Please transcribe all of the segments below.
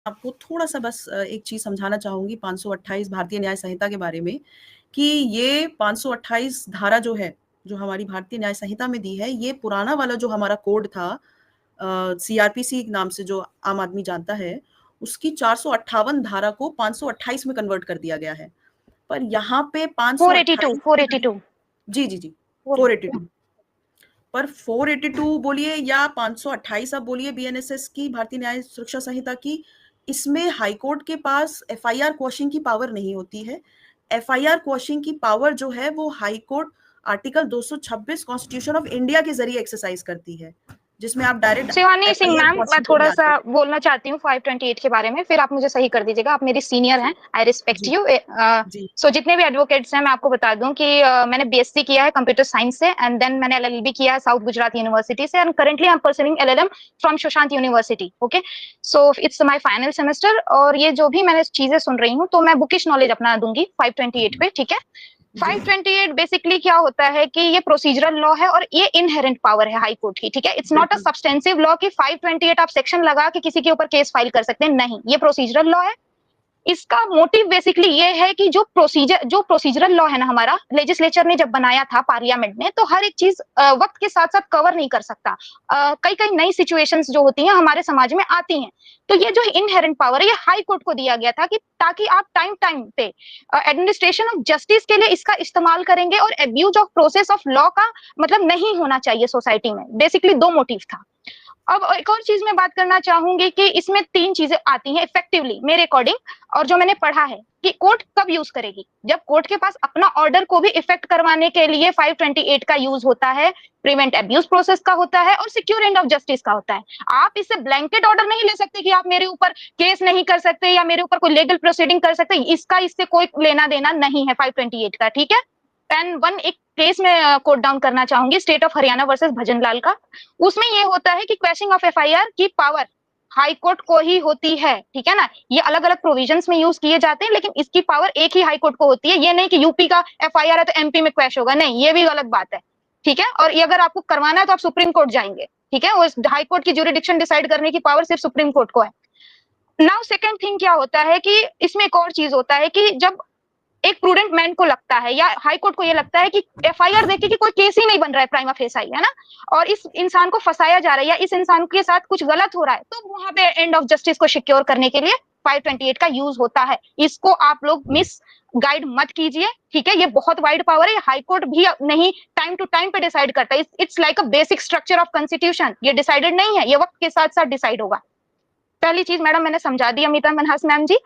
आपको थोड़ा-सा बस एक चीज़ समझाना चाहूँगी 528 भारतीय न्याय संहिता के बारे में, कि ये 528 धारा जो है, जो हमारी भारतीय न्याय संहिता में दी है, ये पुराना वाला जो हमारा कोड था सीआरपीसी नाम से जो आम आदमी जानता है, उसकी 458 धारा को 528 में कन्वर्ट कर दिया गया है। पर यहाँ पे 482 482 जी, जी, जी, 482 पर 482 बोलिए या 528 आप बोलिए बीएनएसएस की भारतीय न्याय सुरक्षा संहिता की, इसमें हाईकोर्ट के पास एफआईआर क्वॉशिंग की पावर नहीं होती है। एफआईआर क्वॉशिंग की पावर जो है वो high court article 226 constitution of India के जरिए एक्सरसाइज करती है, जिसमें आप direct Shivani Singh FIR ma'am, मैं क्वॉशिंग को थोड़ा नहीं आ सा सकते। बोलना चाहती हूँ 528 के बारे में, फिर आप मुझे सही कर दीजिएगा। आप मेरी सीनियर हैं, आई रिस्पेक्ट जी, यू। जी, सो जितने भी एडवोकेट्स हैं, मैं आपको बता दूं कि मैंने बीएससी किया है कंप्यूटर साइंस से, एंड देन मैंने एलएलबी किया है साउथ गुजरात यूनिवर्सिटी से, and currently I am pursuing LLM from Sushant university. Okay, so it's my final semester, और ये जो भी मैंने चीजें सुन रही हूँ, तो मैं बुकिश नॉलेज अपना दूंगी 528 पे, ठीक है। 528 बेसिकली क्या होता है कि ये प्रोसीजरल लॉ है और ये इनहेरेंट पावर है हाई कोर्ट की, ठीक है। It's not a substantive law कि 528 आप सेक्शन लगा के किसी के ऊपर केस फाइल कर सकते हैं, नहीं, ये प्रोसीजरल लॉ है। इसका मोटिव बेसिकली ये है कि जो प्रोसीजरल लॉ है ना, हमारा लेजिस्लेचर ने जब बनाया था पार्लियामेंट ने, तो हर एक चीज वक्त के साथ साथ कवर नहीं कर सकता। कई कई नई सिचुएशंस जो होती हैं हमारे समाज में आती हैं, तो ये जो इनहेरेंट पावर है ये हाई कोर्ट को दिया गया था कि ताकि आप टाइम टाइम पे एडमिनिस्ट्रेशन ऑफ जस्टिस के लिए इसका इस्तेमाल करेंगे, और abuse of process of law का मतलब नहीं होना चाहिए सोसाइटी में। बेसिकली दो मोटिव था। अब एक और चीज मैं बात करना चाहूंगी कि इसमें तीन चीजें आती हैं इफेक्टिवली मेरे अकॉर्डिंग, और जो मैंने पढ़ा है कि कोर्ट कब यूज करेगी, जब कोर्ट के पास अपना ऑर्डर को भी इफेक्ट करवाने के लिए 528 का यूज होता है, प्रिवेंट एब्यूज प्रोसेस का होता है, और सिक्योर एंड ऑफ जस्टिस का होता है। आप इससे ब्लैंकेट ऑर्डर नहीं ले सकते कि आप मेरे ऊपर केस नहीं कर सकते या मेरे ऊपर कोई लीगल प्रोसीडिंग कर सकते, इसका इससे कोई लेना देना नहीं है 528 का, ठीक है। 10-1 एक केस में कोट डाउन करना चाहूंगी, state of Haryana versus Bhajanlal का। उसमें ये होता है कि क्वेश्चन ऑफ एफआईआर की पावर हाई कोर्ट को ही होती है, ठीक है ना। ये अलग अलग प्रोविजंस में यूज किए जाते हैं, लेकिन इसकी पावर एक ही हाई कोर्ट को होती है। ये नहीं कि यूपी का एफआईआर है तो एमपी में क्वेश होगा, नहीं, ये भी गलत बात है, ठीक है। और ये अगर आपको करवाना है तो आप सुप्रीम कोर्ट जाएंगे, ठीक है। उस हाई कोर्ट की ज्यूरिडिक्शन डिसाइड करने की पावर सिर्फ सुप्रीम कोर्ट को है। नाउ सेकंड थिंग क्या होता है कि इसमें एक और चीज होता है कि जब एक प्रूडेंट मैन को लगता है या हाई कोर्ट को ये लगता है कि एफआईआर देख के कोई केस ही नहीं बन रहा है प्राइमा फेसाई, है ना, और इस इंसान को फंसाया जा रहा है या इस इंसान के साथ कुछ गलत हो रहा है, तो वहां पे एंड ऑफ जस्टिस को सिक्योर करने के लिए 528 का यूज होता है। इसको आप लोग मिस गाइड मत कीजिए, ठीक है। ये बहुत वाइड पावर है, हाई कोर्ट भी नहीं टाइम टू टाइम पे डिसाइड करता है। It's like a basic structure of constitution, ये डिसाइडेड नहीं है, ये वक्त के साथ साथ डिसाइड होगा। पहली चीज मैडम मैंने समझा दी अमिता मनहस मैम जी।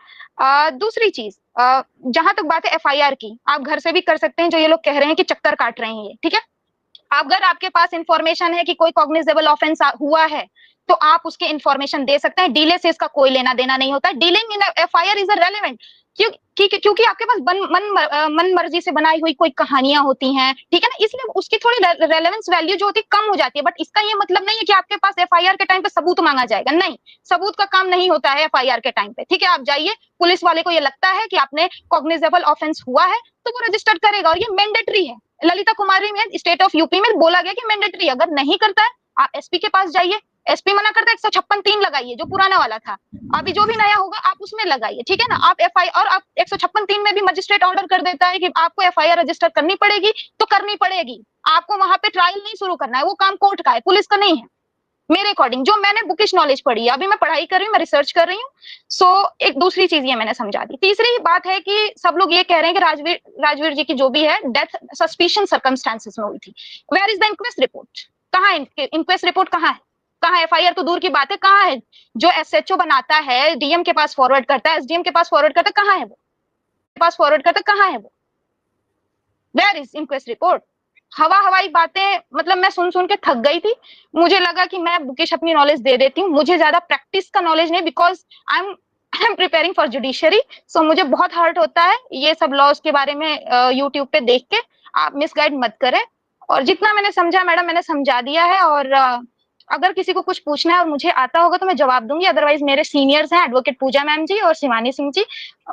दूसरी चीज, जहां तक बात है एफआईआर की, आप घर से भी कर सकते हैं, जो ये लोग कह रहे हैं कि चक्कर काट रहे हैं ये, ठीक है। अगर आपके पास इंफॉर्मेशन है कि कोई कॉग्निजेबल ऑफेंस हुआ है, तो आप उसके इंफॉर्मेशन दे सकते हैं। डिले से इसका कोई लेना देना नहीं होता है। Dealing in FIR is relevant, क्योंकि आपके पास मन मर्जी से बनाई हुई कोई कहानियां होती हैं, ठीक है ना, इसलिए उसकी थोड़ी रेलेवेंस वैल्यू जो होती है कम हो जाती है। बट इसका ये मतलब नहीं है कि आपके पास एफआईआर के टाइम पे सबूत मांगा जाएगा, नहीं, सबूत का काम नहीं होता है एफआईआर के टाइम पे, ठीक है। आप जाइए, पुलिस वाले को ये लगता है कि आपने कॉग्निजेबल ऑफेंस हुआ है, तो वो रजिस्टर करेगा, और ये मैंडेटरी है। ललिता कुमारी में स्टेट ऑफ यूपी में बोला गया कि मैंडेटरी, अगर नहीं करता है आप एसपी के पास जाइए, एसपी मना करता है 156(3) लगाइए, जो पुराना वाला था। अभी जो भी नया होगा आप उसमें लगाइए, ठीक है ना। आप एफआईआर, और आप 156(3) में भी मजिस्ट्रेट ऑर्डर कर देता है कि आपको एफआईआर रजिस्टर करनी पड़ेगी, तो करनी पड़ेगी। आपको वहां पे ट्रायल नहीं शुरू करना है, वो काम कोर्ट का है, पुलिस का नहीं है। मेरे अकॉर्डिंग जो मैंने बुकिश नॉलेज पढ़ी है, अभी मैं पढ़ाई कर रही हूँ, मैं रिसर्च कर रही हूँ। सो एक दूसरी चीज ये मैंने समझा दी। तीसरी बात है कि सब लोग ये कह रहे हैं कि राजवीर जी की जो भी है डेथ सस्पिशियस सर्कमस्टांसेस में हुई थी। Where is the inquest report? कहाँ है इंक्वेस्ट रिपोर्ट? कहाँ है? कहाँ? एफआईआर तो दूर की बात है, कहाँ है? जो एसएचओ बनाता है, डीएम के पास फॉरवर्ड करता है, एसडीएम के पास फॉरवर्ड करता है, कहाँ है वो? पास फॉरवर्ड करता है, कहाँ है वो? Where is inquest report? हवाई बातें, मतलब मैं सुन सुन के थक गई थी। मुझे लगा कि मैं बुकिश अपनी नॉलेज दे देती हूँ, मुझे ज्यादा प्रैक्टिस का नॉलेज नहीं, because I am preparing for judiciary. So मुझे बहुत हर्ट होता है ये सब लॉज के बारे में यूट्यूब पे देख के। आप मिसगाइड मत करें, और जितना मैंने समझा मैडम मैंने समझा दिया है। और अगर किसी को कुछ पूछना है और मुझे आता होगा तो मैं जवाब दूंगी, अदरवाइज मेरे सीनियर्स हैं एडवोकेट पूजा मैम जी और शिवानी सिंह जी,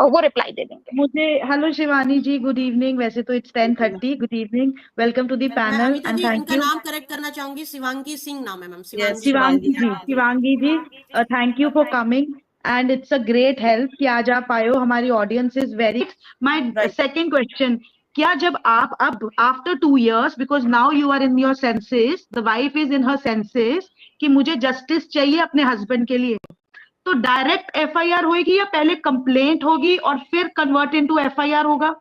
वो रिप्लाई दे देंगे। मुझे hello Shivani ji, good evening. वैसे तो it's 10:30। Good evening, welcome to the मैं panel Amita and ji thank इनका यू। नाम करेक्ट करना चाहूंगी, शिवांगी सिंह नाम है मैम, यस, शिवांगी। शिवांगी शिवांगी। जी, Shivangi ji, thank you for coming. and it's a great help कि आज आप आए हो. हमारी audience is very. My Right. second question, क्या जब आप अब after 2 years, because now you are in your senses, the wife is in her senses कि मुझे justice चाहिए अपने husband के लिए, तो डायरेक्ट FIR होगी या पहले कंप्लेंट होगी और फिर कन्वर्ट इनटू FIR होगा?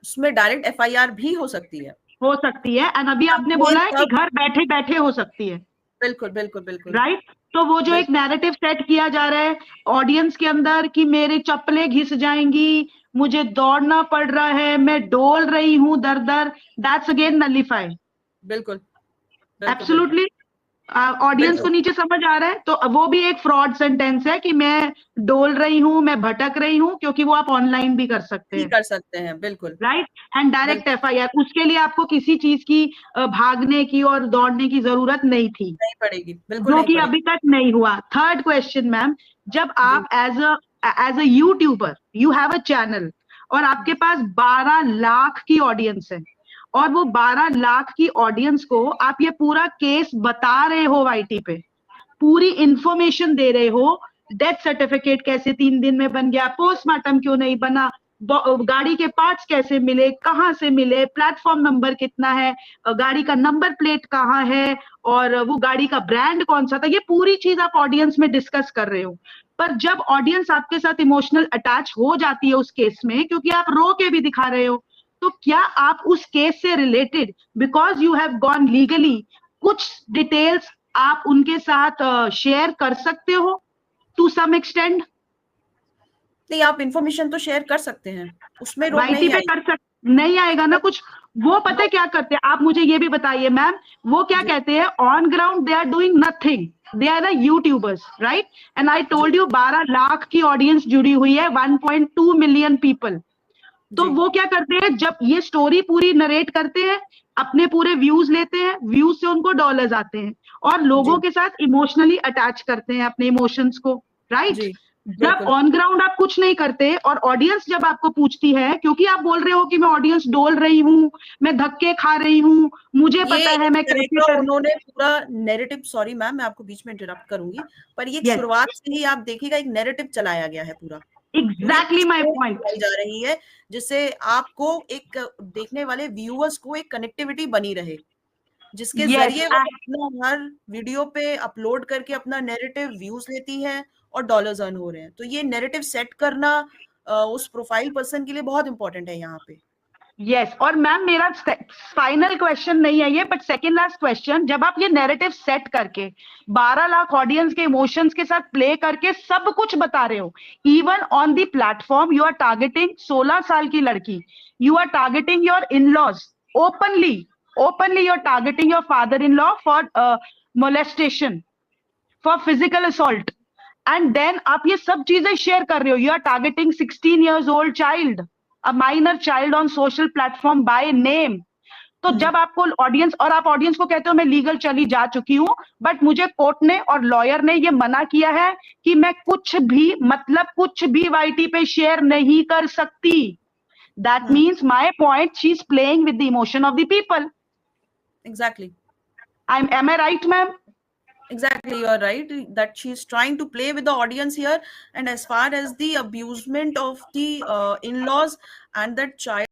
उसमें डायरेक्ट FIR भी हो सकती है. हो सकती है. एंड अभी आपने बोला है कि घर बैठे बैठे हो सकती है. बिल्कुल बिल्कुल बिल्कुल. राइट. तो वो जो एक नैरेटिव सेट किया जा रहा है ऑडियंस के अंदर कि मेरी चप्पलें घिस जाएंगी, मुझे दौड़ना पड़ रहा है, मैं डोल रही हूँ दर दर, दैट्स अगेन नलिफाई. बिल्कुल. एब्सोल्युटली. ऑडियंस को नीचे समझ आ रहा है, तो वो भी एक फ्रॉड सेंटेंस है कि मैं डोल रही हूँ, मैं भटक रही हूँ, क्योंकि वो आप ऑनलाइन भी कर सकते हैं. कर सकते हैं. बिल्कुल. राइट. एंड डायरेक्ट FIR, उसके लिए आपको किसी चीज की भागने की और दौड़ने की जरूरत नहीं थी. नहीं पड़ेगी. बिल्कुल. जो कि अभी तक नहीं हुआ. थर्ड क्वेश्चन मैम, जब आप as a YouTuber, you have a channel और आपके पास 12 लाख की ऑडियंस है और वो 12 लाख की ऑडियंस को आप ये पूरा केस बता रहे हो YT पे, पूरी इंफॉर्मेशन दे रहे हो, डेथ सर्टिफिकेट कैसे 3 दिन में बन गया, पोस्टमार्टम क्यों नहीं बना, गाड़ी के पार्ट्स कैसे मिले, कहाँ से मिले, प्लेटफॉर्म नंबर कितना है, गाड़ी का नंबर प्लेट कहाँ है और वो गाड़ी का ब्रांड कौन सा था, ये पूरी चीज आप ऑडियंस में डिस्कस कर रहे हो. पर जब ऑडियंस आपके साथ इमोशनल अटैच हो जाती है उस केस में, क्योंकि आप रो के भी दिखा रहे हो, तो क्या आप उस केस से related, because you have gone legally, कुछ डिटेल्स आप उनके साथ शेयर कर सकते हो टू सम एक्सटेंड? नहीं, आप इंफॉर्मेशन तो शेयर कर सकते हैं, उसमें रोक YT पे कर नहीं आएगा ना कुछ. वो पता है क्या करते हैं, आप मुझे ये भी बताइए मैम, वो क्या कहते हैं, on ground they are doing nothing, they are the YouTubers, right. And I told you 12 lakh की ऑडियंस जुड़ी हुई है, 1.2 मिलियन पीपल. तो वो क्या करते हैं, जब ये स्टोरी पूरी नरेट करते हैं, अपने पूरे व्यूज लेते हैं, व्यूज से उनको डॉलर्स आते हैं और लोगों के साथ इमोशनली अटैच करते हैं अपने इमोशंस को, राइट. जब ऑन ग्राउंड आप कुछ नहीं करते और ऑडियंस जब आपको पूछती है, क्योंकि आप बोल रहे हो कि मैं ऑडियंस डोल रही हूँ, मैं धक्के खा रही हूँ, मुझे पता है मैं कैसे उन्होंने पूरा नैरेटिव, सॉरी मैम मैं आपको बीच में इंटरप्ट करूंगी, पर ये शुरुआत से ही आप देखिएगा एक नैरेटिव चलाया गया है पूरा. एग्जैक्टली माय पॉइंट जा रही है, जिससे आपको एक देखने वाले व्यूअर्स को एक कनेक्टिविटी बनी रहे, जिसके जरिए वो अपना हर वीडियो पे अपलोड करके अपना नैरेटिव व्यूज लेती है और डॉलर्स अर्न हो रहे हैं. तो ये नैरेटिव सेट करना उस प्रोफाइल पर्सन के लिए बहुत इंपॉर्टेंट है यहाँ पे. यस. और मैम मेरा फाइनल क्वेश्चन नहीं है ये, बट सेकंड लास्ट क्वेश्चन, जब आप ये नैरेटिव सेट करके 12 लाख ऑडियंस के इमोशंस के साथ प्ले करके सब कुछ बता रहे हो, even on the platform you are targeting 16 साल की लड़की, you are targeting your in-laws openly you're targeting your father-in-law for molestation, for physical assault, and then आप ये सब चीजें शेयर कर रहे हो, you are targeting 16 years old child, a minor child on social platform by name. तो जब आपको ऑडियंस, और आप ऑडियंस को कहते हो मैं लीगल चली जा चुकी हूं, बट मुझे कोर्ट ने और लॉयर ने ये मना किया है कि मैं कुछ भी, मतलब कुछ भी YT पे शेयर नहीं कर सकती. That means my point, she's playing with the emotion of the people. Exactly. Am I right, ma'am? Exactly, you are right that she's trying to play with the audience here. And as far as the abusement of the in-laws and that child